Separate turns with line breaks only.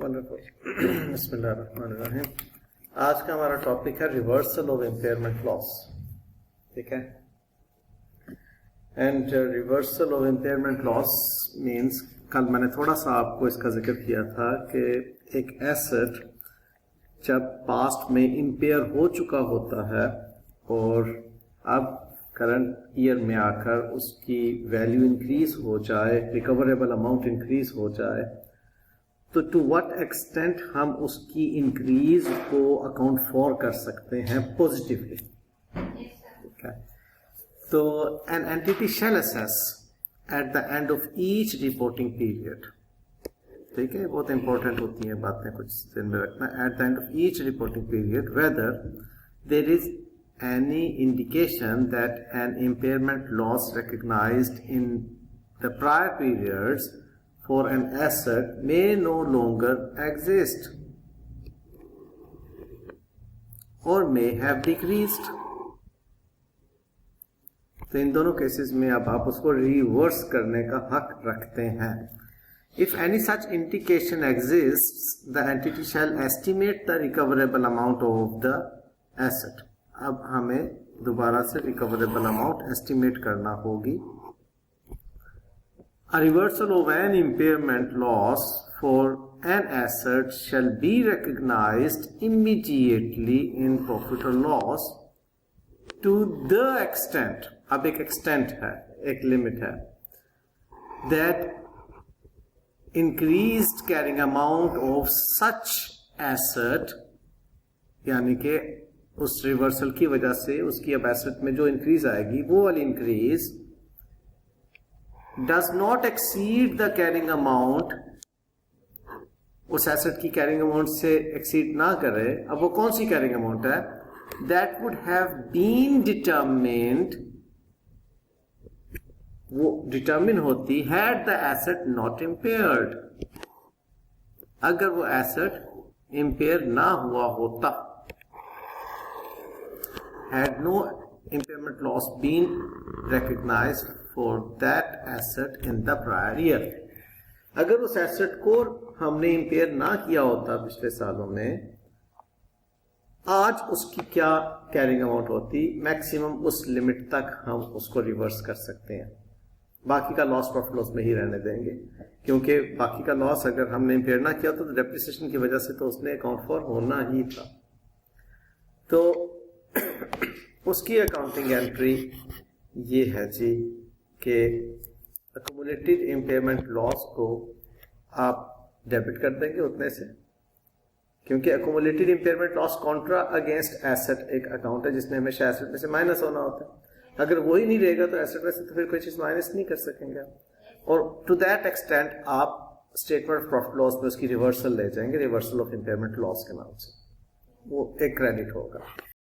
बिस्मिल्लाहिर्रहमानिर्रहीम। आज का हमारा टॉपिक है रिवर्सल ऑफ इम्पेयरमेंट लॉस। ठीक है, and reversal of impairment loss means, कल मैंने थोड़ा सा आपको इसका जिक्र किया था कि एक एसेट जब पास्ट में इम्पेयर हो चुका होता है और अब करंट ईयर में आकर उसकी वैल्यू इंक्रीज हो जाए, रिकवरेबल अमाउंट इंक्रीज हो जाए, तो टू व्हाट एक्सटेंट हम उसकी इंक्रीज को अकाउंट फॉर कर सकते हैं पॉजिटिवली। ठीक है, तो an entity shall assess at the end of each reporting period. ठीक है, बहुत इंपॉर्टेंट होती हैं बातें, कुछ दिन में रखना। At the end of each reporting period whether there is any indication that an impairment loss recognized in the prior periods for an asset may no longer exist or may have decreased. तो इन दोनों cases में अब आप उसको reverse करने का हक रखते हैं। If any such indication exists, the entity shall estimate the recoverable amount of the asset. अब हमें दोबारा से रिकवरेबल अमाउंट एस्टिमेट करना होगी। A reversal of an impairment loss for an asset shall be recognized immediately in profit or loss to the extent, अब एक extent है, एक लिमिट है, that increased carrying amount of such asset, यानी कि उस रिवर्सल की वजह से उसकी अब एसेट में जो इंक्रीज आएगी वो वाली increase does not exceed the carrying amount, उस एसेट की कैरिंग अमाउंट से एक्सीड ना करे। अब वो कौन सी कैरिंग अमाउंट है? That would have been determined, वो डिटरमिन होती had the asset not impaired, अगर वो एसेट इम्पेयर ना हुआ होता। Had no impairment loss been recognized for that asset in the prior year, अगर उस एसेट को हमने इम्पेयर ना किया होता पिछले सालों में, आज उसकी क्या कैरिंग अमाउंट होती? मैक्सिमम उस लिमिट तक हम उसको रिवर्स कर सकते हैं। बाकी का लॉस प्रॉफिट लॉस में ही रहने देंगे, क्योंकि बाकी का लॉस अगर हमने इम्पेयर ना किया तो डेप्रिसिएशन की वजह से तो उसने अकाउंट फॉर होना ही था। तो उसकी अकाउंटिंग एंट्री ये है जी कि अक्यूमुलेटेड इम्पेयरमेंट लॉस को आप डेबिट कर देंगे उतने से, क्योंकि accumulated impairment loss Contra against asset एक अकाउंट है जिसमें हमेशा एसेट में से माइनस होना होता है। अगर वही नहीं रहेगा तो एसेट में से तो फिर कोई चीज माइनस नहीं कर सकेंगे आप। और टू दैट एक्सटेंट आप स्टेटमेंट ऑफ प्रॉफिट लॉस में उसकी रिवर्सल ले जाएंगे, रिवर्सल ऑफ इम्पेयरमेंट लॉस के नाम से, वो एक क्रेडिट होगा।